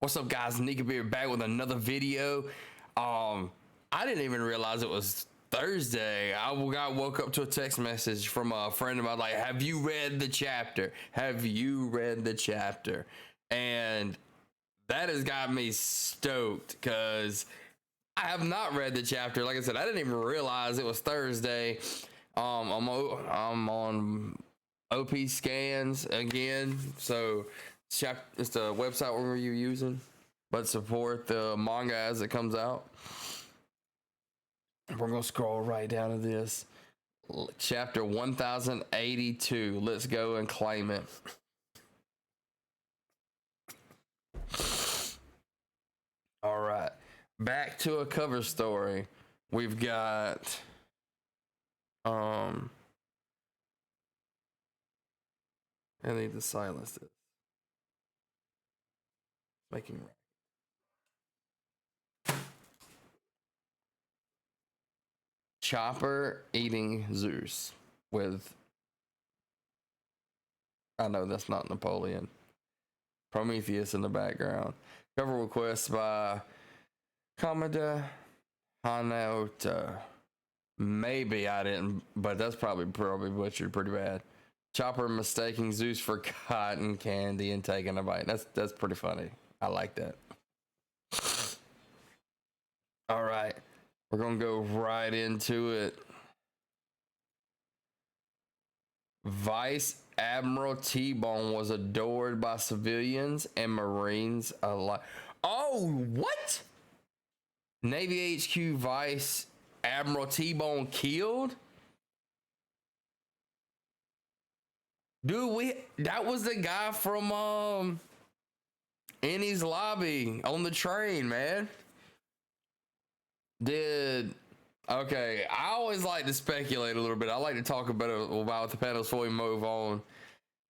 What's up, guys? Nika Beer back with another video. I didn't even realize it was Thursday. Woke up to a text message from a friend of mine like, "Have you read the chapter? Have you read the chapter?" And that has got me stoked because I have not read the chapter. Like I said, I didn't even realize it was Thursday. I'm on OP scans again, so it's the website where you're using, but support the manga as it comes out. We're gonna scroll right down to this chapter 1082. Let's go and claim it. All right, back to a cover story. We've got I need to silence this. Making Chopper eating Zeus with, I know that's not Napoleon, Prometheus in the background. Cover request by Kamada Hanota. Maybe I didn't, but that's probably butchered pretty bad. Chopper mistaking Zeus for cotton candy and taking a bite. That's pretty funny. I like that. All right, we're gonna go right into it. Vice Admiral T-Bone was adored by civilians and Marines alike. Oh, what? Navy HQ Vice Admiral T-Bone killed? Dude, that was the guy from Annie's Lobby on the train, man. Okay, I always like to speculate a little bit. I like to talk about the panels before we move on.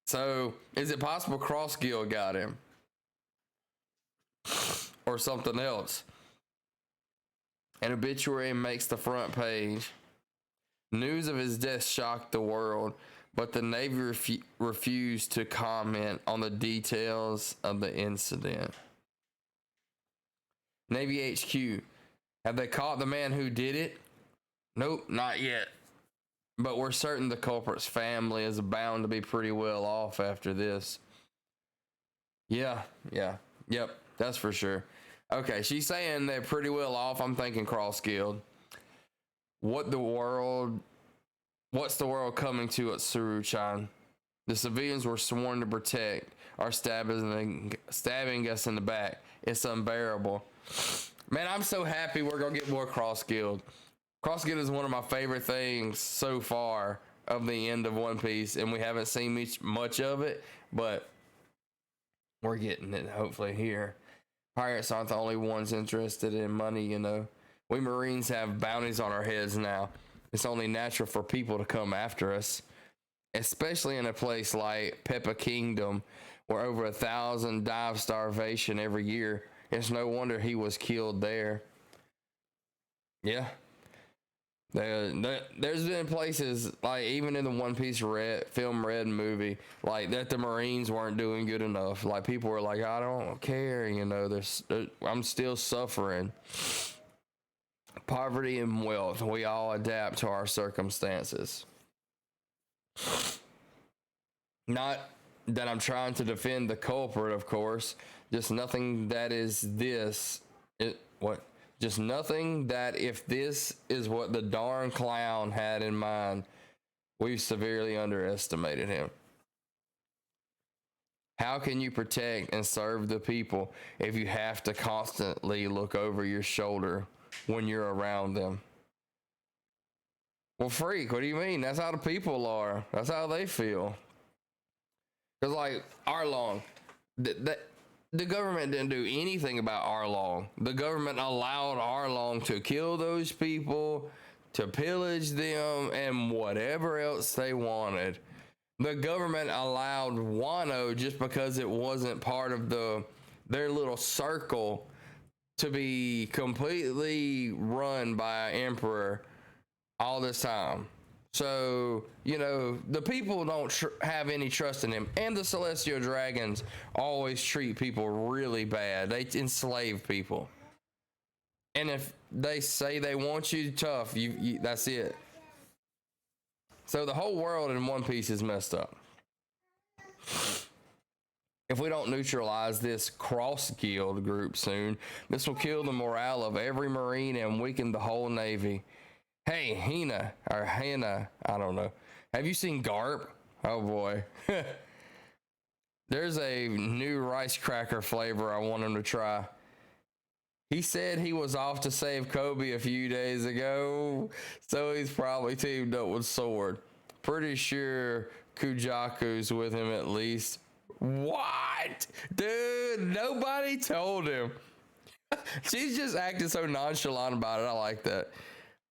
So, is it possible Cross Guild got him? Or something else? An obituary makes the front page. News of his death shocked the world, but the Navy refused to comment on the details of the incident. Navy HQ. Have they caught the man who did it? Nope, not yet. But we're certain the culprit's family is bound to be pretty well off after this. Yep, that's for sure. Okay, she's saying they're pretty well off. I'm thinking Cross Guild. What's the world coming to at Suru-chan? The civilians were sworn to protect are stabbing us in the back. It's unbearable. Man, I'm so happy we're going to get more Cross Guild. Cross Guild is one of my favorite things so far of the end of One Piece, and we haven't seen much of it, but we're getting it hopefully here. Pirates aren't the only ones interested in money, you know. We Marines have bounties on our heads now. It's only natural for people to come after us, especially in a place like Peppa Kingdom, where over 1,000 die of starvation every year. It's no wonder he was killed there. Yeah. There's been places, like even in the One Piece Red movie, like that the Marines weren't doing good enough. Like people were like, I don't care, you know, I'm still suffering. Poverty and wealth, we all adapt to our circumstances. Not that I'm trying to defend the culprit, of course. Just nothing that is this. Just nothing that if this is what the darn clown had in mind, we've severely underestimated him. How can you protect and serve the people if you have to constantly look over your shoulder when you're around them? Well, freak, what do you mean? That's how the people are. That's how they feel. Because, like, Arlong, the government didn't do anything about Arlong. The government allowed Arlong to kill those people, to pillage them, and whatever else they wanted. The government allowed Wano, just because it wasn't part of their little circle, to be completely run by an emperor all this time. So, the people don't have any trust in him. And the celestial dragons always treat people really bad. They enslave people. And if they say they want you tough, that's it. So the whole world in One Piece is messed up. If we don't neutralize this cross guild group soon, this will kill the morale of every Marine and weaken the whole Navy. Hey, Hina, I don't know. Have you seen Garp? Oh boy. There's a new rice cracker flavor I want him to try. He said he was off to save Kobe a few days ago, so he's probably teamed up with Sword. Pretty sure Kujaku's with him at least. What? Dude, nobody told him. She's just acting so nonchalant about it. I like that.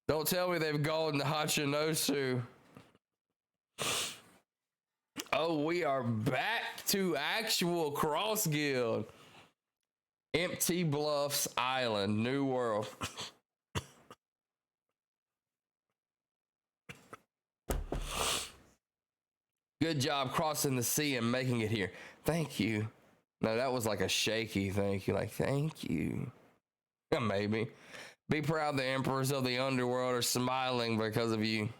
Don't tell me they've gone to Hachinosu. Oh, we are back to actual Cross Guild. Empty Bluffs Island, New World. Good job crossing the sea and making it here. Thank you. No, that was like a shaky thank you. Like, thank you. Yeah, maybe. Be proud the emperors of the underworld are smiling because of you.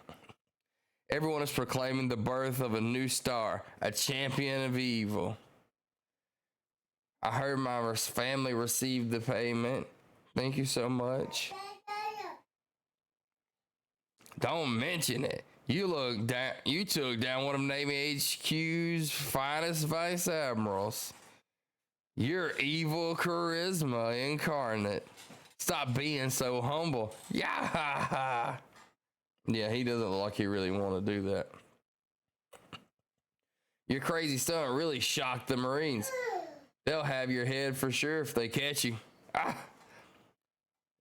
Everyone is proclaiming the birth of a new star, a champion of evil. I heard my family received the payment. Thank you so much. Don't mention it. You took down one of Navy HQ's finest vice admirals. You're evil charisma incarnate. Stop being so humble. Yeah. Yeah, he doesn't look like he really want to do that. Your crazy stunt really shocked the Marines. They'll have your head for sure if they catch you.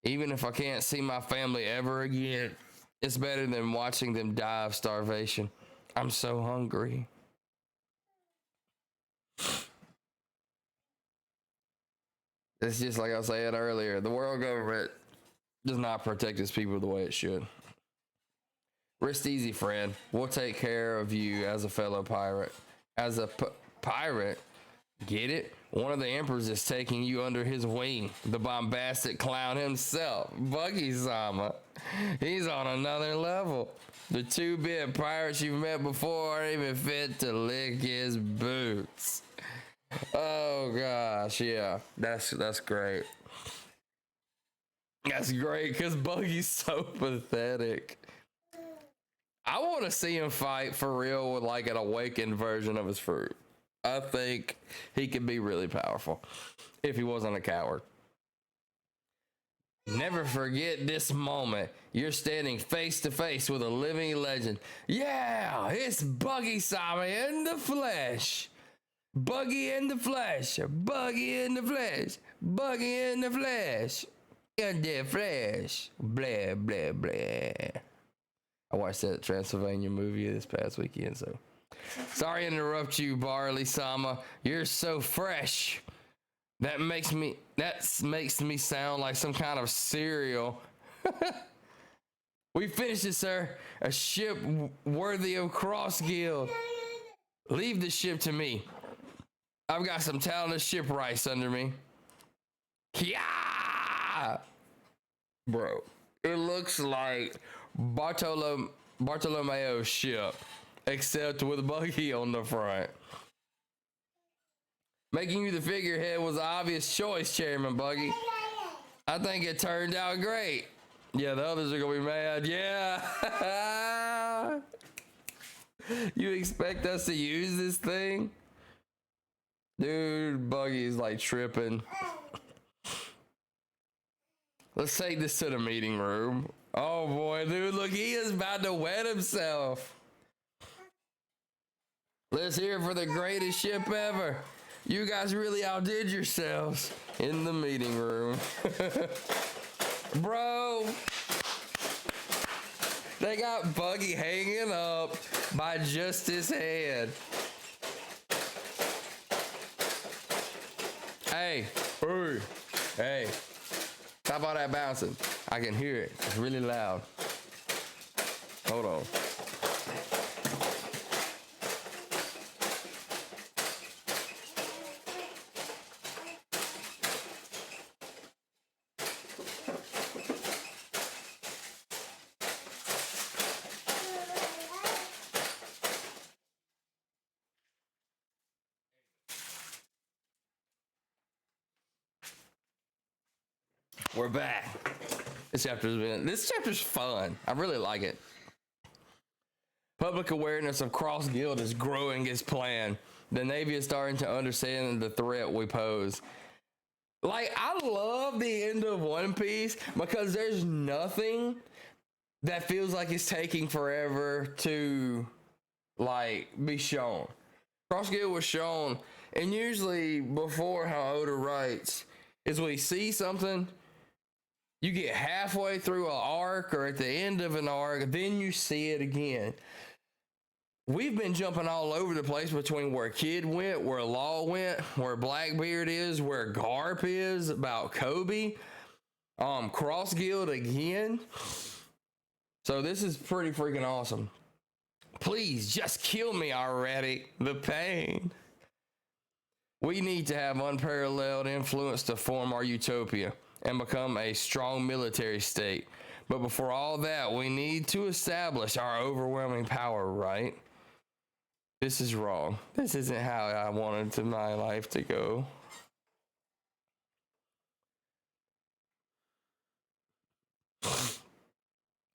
Even if I can't see my family ever again, it's better than watching them die of starvation. I'm so hungry. It's just like I said earlier. The world government does not protect its people the way it should. Rest easy, friend. We'll take care of you as a fellow pirate. As a pirate? Get it? One of the emperors is taking you under his wing. The bombastic clown himself, Buggy Sama. He's on another level. The 2-bit pirates you've met before aren't even fit to lick his boots. Oh gosh, yeah. That's great. That's great because Buggy's so pathetic. I want to see him fight for real with like an awakened version of his fruit. I think he could be really powerful if he wasn't a coward. Never forget this moment. You're standing face to face with a living legend. Yeah, it's Buggy Sama in the flesh. Buggy in the flesh. Buggy in the flesh. Buggy in the flesh. In the flesh. Blah, blah, blah. I watched that Transylvania movie this past weekend, so. Sorry to interrupt you, Barley Sama. You're so fresh. That makes me sound like some kind of cereal. We finished it, sir. A ship worthy of Cross Guild. Leave the ship to me. I've got some talented shipwrights under me. Yeah! Bro, it looks like Bartolomeo's ship, except with Buggy on the front. Making you the figurehead was an obvious choice, Chairman Buggy. I think it turned out great. Yeah, the others are gonna be mad. Yeah. You expect us to use this thing? Dude, Buggy's like tripping. Let's take this to the meeting room. Oh boy, dude, look, he is about to wet himself. Let's hear it for the greatest ship ever. You guys really outdid yourselves in the meeting room. Bro, they got Buggy hanging up by just his head. Hey, hey, stop all that bouncing. I can hear it. It's really loud. Hold on. We're back. This chapter's fun. I really like it. Public awareness of Cross Guild is growing as planned. The Navy is starting to understand the threat we pose. Like, I love the end of One Piece because there's nothing that feels like it's taking forever to, like, be shown. Cross Guild was shown, and usually before how Oda writes is we see something, you get halfway through an arc or at the end of an arc, then you see it again. We've been jumping all over the place between where Kid went, where Law went, where Blackbeard is, where Garp is, about Kobe, Cross Guild again. So this is pretty freaking awesome. Please just kill me already. The pain. We need to have unparalleled influence to form our utopia and become a strong military state. But before all that, we need to establish our overwhelming power, right? This is wrong. This isn't how I wanted my life to go.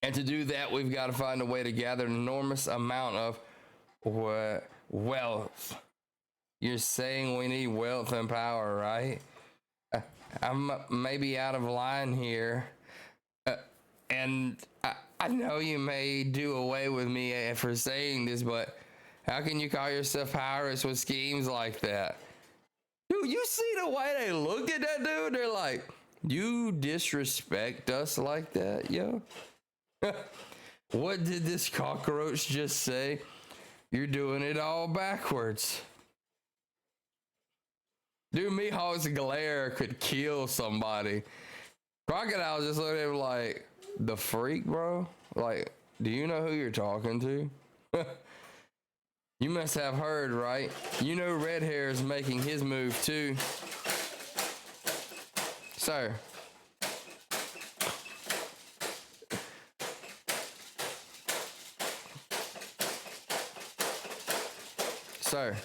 And to do that, we've got to find a way to gather an enormous amount of wealth. You're saying we need wealth and power, right? I'm maybe out of line here. And I know you may do away with me for saying this, but how can you call yourself powerless with schemes like that? Dude, you see the way they look at that dude? They're like, you disrespect us like that, yo? What did this cockroach just say? You're doing it all backwards. Dude, Mihawk's glare could kill somebody. Crocodile just looked at him like, the freak, bro? Like, do you know who you're talking to? You must have heard, right? You know Red Hair is making his move too. Sir. Sir.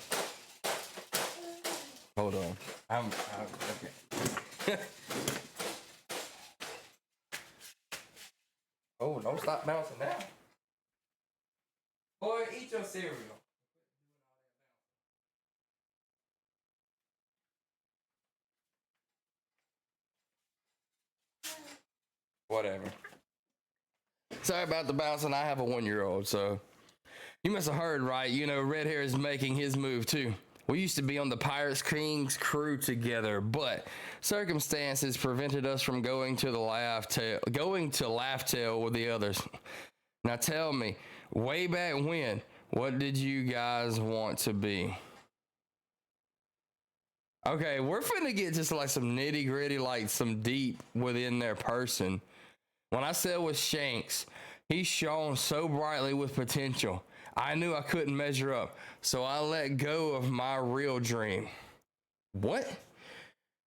Hold on. I'm okay. Oh, don't stop bouncing now. Boy, eat your cereal. Whatever. Sorry about the bouncing. I have a 1-year-old, so you must have heard, right? You know, Red Hair is making his move too. We used to be on the Pirates King's crew together, but circumstances prevented us from going to Laugh Tale with the others. Now tell me, way back when, what did you guys want to be? Okay, we're finna get just like some nitty gritty, like some deep within their person. When I said with Shanks, he shone so brightly with potential. I knew I couldn't measure up, so I let go of my real dream. What?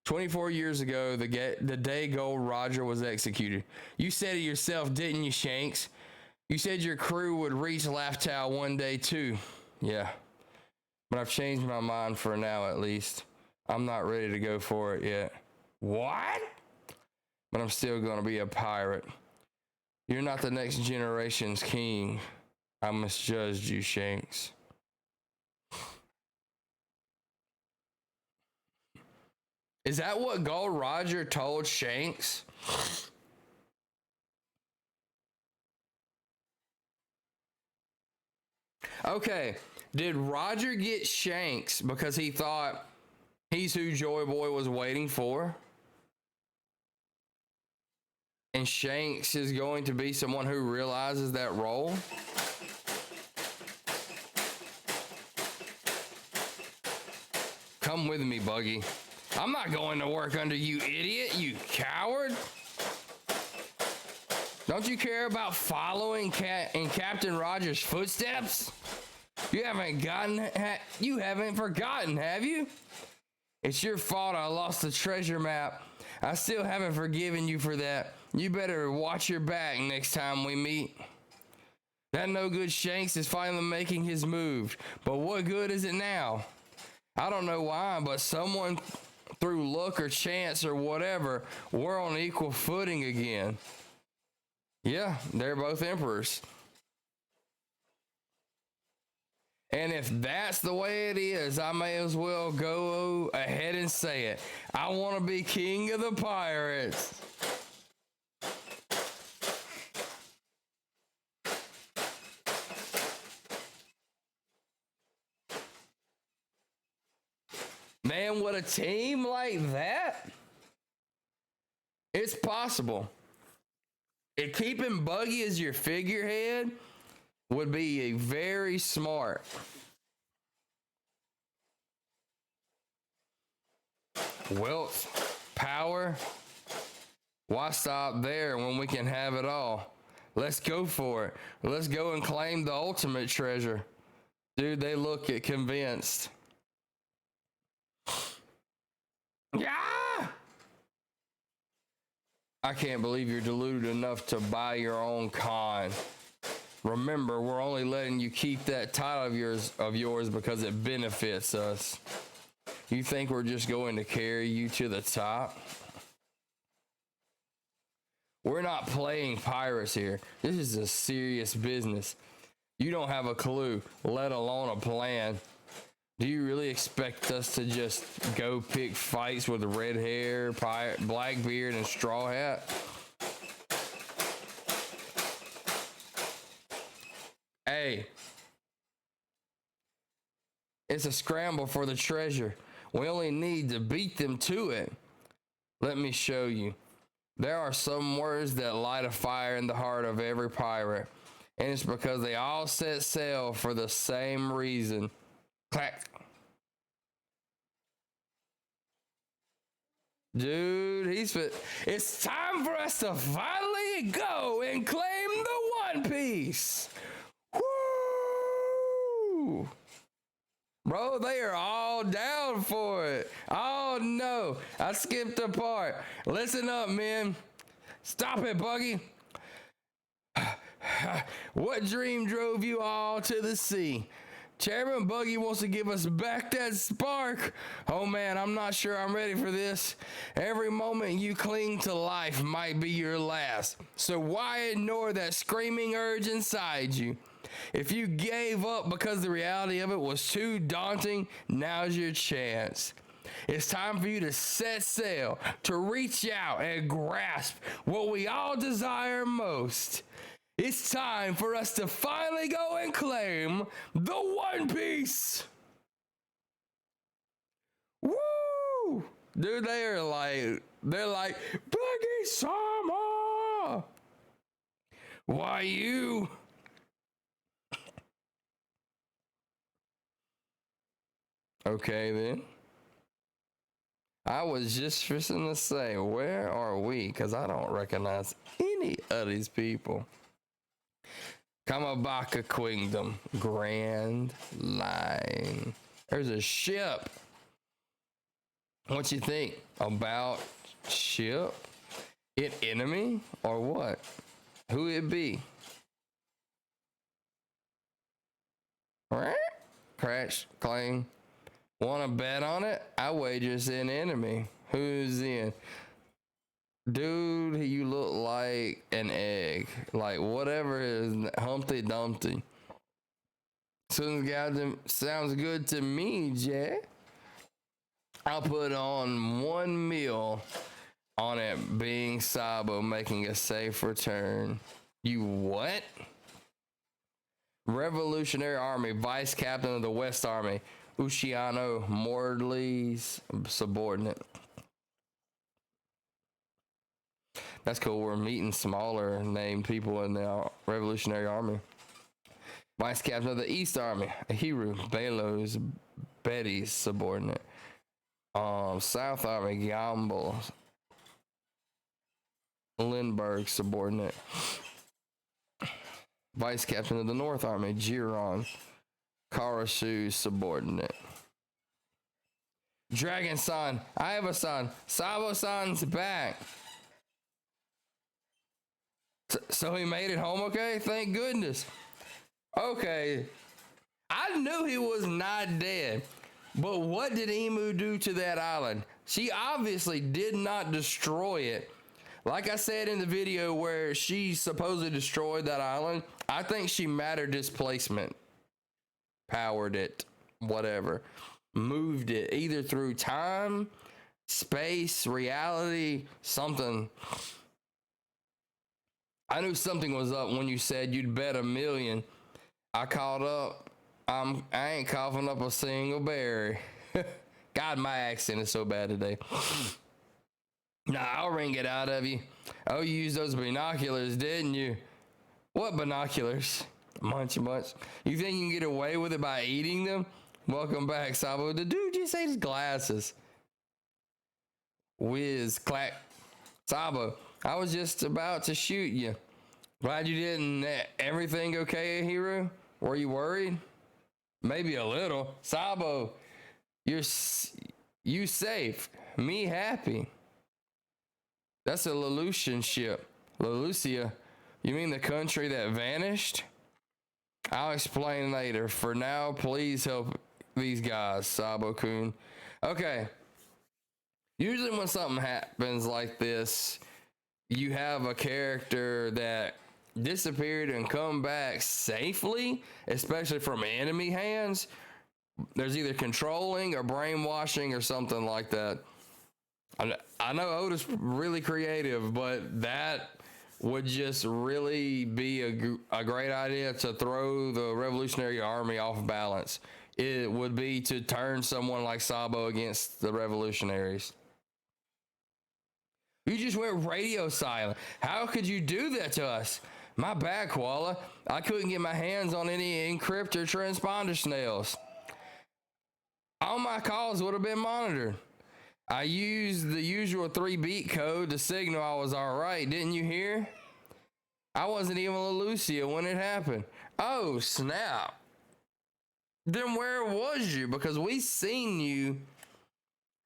24 years ago, the day Gold Roger was executed. You said it yourself, didn't you, Shanks? You said your crew would reach Laugh Tale one day too. Yeah, but I've changed my mind for now at least. I'm not ready to go for it yet. What? But I'm still gonna be a pirate. You're not the next generation's king. I misjudged you, Shanks. Is that what Gold Roger told Shanks? Okay, did Roger get Shanks because he thought he's who Joy Boy was waiting for? And Shanks is going to be someone who realizes that role? Come with me, Buggy. I'm not going to work under you, idiot, you coward. Don't you care about following in Captain Rogers' footsteps? You haven't forgotten, have you? It's your fault I lost the treasure map. I still haven't forgiven you for that. You better watch your back next time we meet. That no good Shanks is finally making his move. But what good is it now? I don't know why, but someone through luck or chance or whatever, we're on equal footing again. Yeah, they're both emperors. And if that's the way it is, I may as well go ahead and say it. I want to be king of the pirates. Man, with a team like that, it's possible. And keeping Buggy as your figurehead would be very smart. Wealth, power, why stop there when we can have it all? Let's go for it. Let's go and claim the ultimate treasure. Dude, they look convinced. Yeah! I can't believe you're deluded enough to buy your own con. Remember, we're only letting you keep that title of yours because it benefits us. You think we're just going to carry you to the top? We're not playing pirates here. This is a serious business. You don't have a clue, let alone a plan. Do you really expect us to just go pick fights with red hair, black beard, and straw hat? Hey, it's a scramble for the treasure. We only need to beat them to it. Let me show you. There are some words that light a fire in the heart of every pirate, and it's because they all set sail for the same reason. Clack. Dude, it's time for us to finally go and claim the One Piece. Woo! Bro, they are all down for it. Oh no, I skipped a part. Listen up, men. Stop it, Buggy. What dream drove you all to the sea? Chairman Buggy wants to give us back that spark. Oh man, I'm not sure I'm ready for this. Every moment you cling to life might be your last. So why ignore that screaming urge inside you? If you gave up because the reality of it was too daunting, now's your chance. It's time for you to set sail, to reach out and grasp what we all desire most. It's time for us to finally go and claim the One Piece. Woo! Dude, they're like, Buggy Sama! Why you? Okay then. I was just fixing to say, where are we? Because I don't recognize any of these people. Kamabaka Kingdom, Grand Line. There's a ship. What you think about ship? It enemy or what? Who it be? Crash, claim. Want to bet on it? I wager it's an enemy. Who's in? Dude, you look like an egg. Like whatever is Humpty Dumpty. Sounds good to me, Jack. I'll put on 1 meal on it being Sabo making a safe return. You what? Revolutionary Army, Vice Captain of the West Army, Ushiano Mordley's subordinate. That's cool. We're meeting smaller named people in the Revolutionary Army. Vice Captain of the East Army, Ahiru Belos Betty's subordinate. South Army, Gamble Lindbergh subordinate. Vice Captain of the North Army, Jiron Karasu's subordinate. Dragon San, I have a son. Sabo San's back. So he made it home okay? Thank goodness. Okay. I knew he was not dead. But what did Emu do to that island? She obviously did not destroy it. Like I said in the video where she supposedly destroyed that island, I think she matter displacement, powered it, whatever, moved it either through time, space, reality, something. I knew something was up when you said you'd bet $1 million. I caught up. I ain't coughing up a single berry. God, my accent is so bad today. Nah, I'll wring it out of you. Oh, you used those binoculars, didn't you? What binoculars? Munch. You think you can get away with it by eating them? Welcome back, Sabo. The dude just ate his glasses. Whiz, clack. Sabo, I was just about to shoot you. Glad you didn't. Everything okay, hero? Were you worried? Maybe a little. Sabo, you safe. Me happy. That's a Lelucian ship. Lelucia? You mean the country that vanished? I'll explain later. For now, please help these guys, Sabo-kun. Okay. Usually when something happens like this, you have a character that disappeared and come back safely, especially from enemy hands. There's either controlling or brainwashing or something like that. I know Oda's really creative, but that would just really be a great idea to throw the Revolutionary Army off balance. It would be to turn someone like Sabo against the revolutionaries. You just went radio silent. How could you do that to us? My bad, Koala. I couldn't get my hands on any encryptor transponder snails. All my calls would have been monitored. I used the usual 3-beat code to signal I was all right. Didn't you hear? I wasn't even a Lucia when it happened. Oh, snap. Then where was you? Because we seen you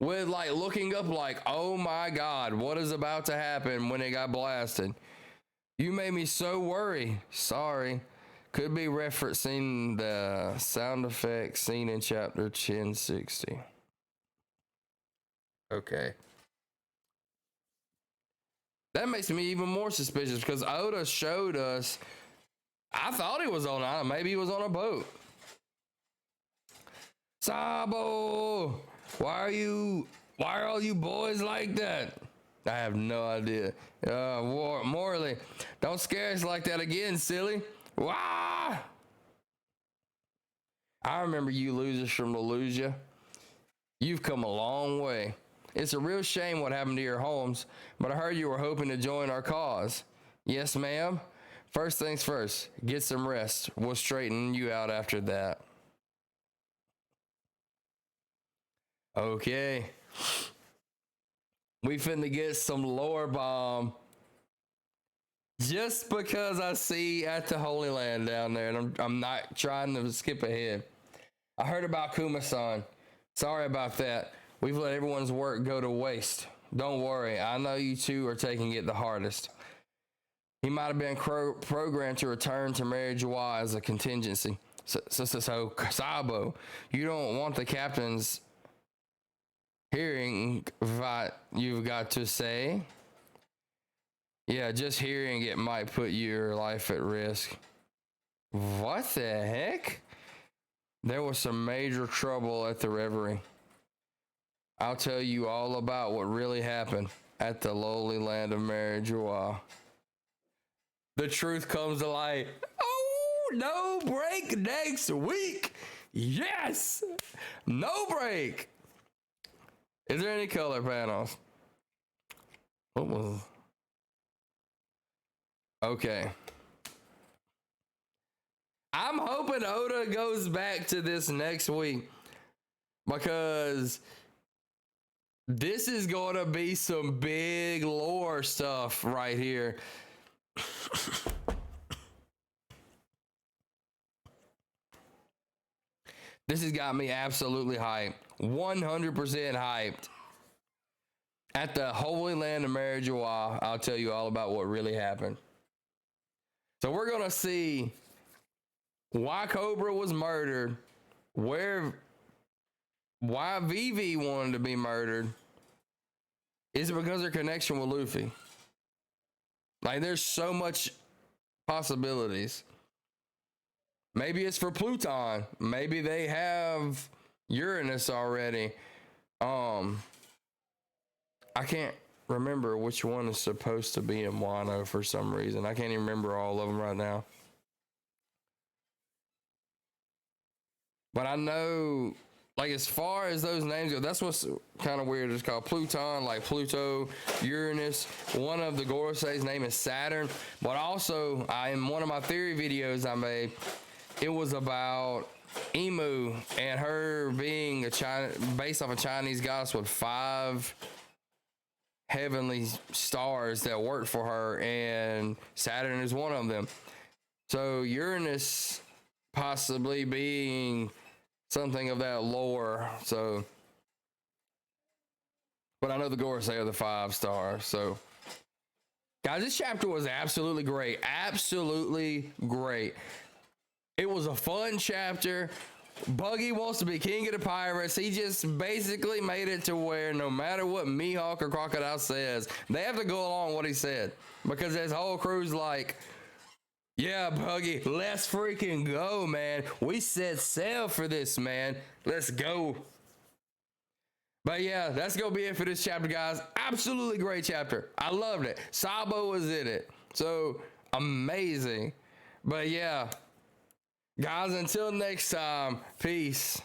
with like looking up like, oh my God, what is about to happen when it got blasted? You made me so worried. Sorry. Could be referencing the sound effect seen in chapter 1060. Okay. That makes me even more suspicious because Oda showed us. I thought he was on an island. Maybe he was on a boat. Sabo, why are all you boys like that? I have no idea. Morley, don't scare us like that again, silly. Wah! I remember you losers from Lelusia. You've come a long way. It's a real shame what happened to your homes, but I heard you were hoping to join our cause. Yes, ma'am. First things first, get some rest. We'll straighten you out after that. Okay. We finna get some lore bomb. Just because I see at the Holy Land down there, and I'm not trying to skip ahead. I heard about Kuma-san. Sorry about that. We've let everyone's work go to waste. Don't worry, I know you two are taking it the hardest. He might have been programmed to return to Mary Joie as a contingency. So, Sabo, you don't want the captain's hearing what you've got to say? Yeah, just hearing it might put your life at risk. What the heck? There was some major trouble at the Reverie. I'll tell you all about what really happened at the lowly land of Mary Joie. The truth comes to light. Oh, no break next week. Yes, no break. Is there any color panels? What was? Okay. I'm hoping Oda goes back to this next week because this is going to be some big lore stuff right here. This has got me absolutely hyped. 100% hyped. At the Holy Land of Mary Joie, I'll tell you all about what really happened. So we're going to see why Cobra was murdered, where why Vivi wanted to be murdered. Is it because of her connection with Luffy? Like, there's so much possibilities. Maybe it's for Pluton. Maybe they have Uranus already. I can't remember which one is supposed to be in Wano for some reason. I can't even remember all of them right now. But I know, like, as far as those names go, that's what's kind of weird. It's called Pluton, like Pluto, Uranus. One of the Gorosei's name is Saturn. But also, in one of my theory videos I made, it was about Emu and her being based off a Chinese goddess with 5 heavenly stars that work for her, and Saturn is one of them. So Uranus possibly being something of that lore. So, but I know the Gorosei are the 5 stars. So, guys, this chapter was absolutely great. Absolutely great. It was a fun chapter. Buggy wants to be king of the pirates. He just basically made it to where no matter what Mihawk or Crocodile says, they have to go along with what he said. Because his whole crew's like, yeah, Buggy, let's freaking go, man. We set sail for this, man. Let's go. But yeah, that's going to be it for this chapter, guys. Absolutely great chapter. I loved it. Sabo was in it. So, amazing. But yeah, guys, until next time, peace.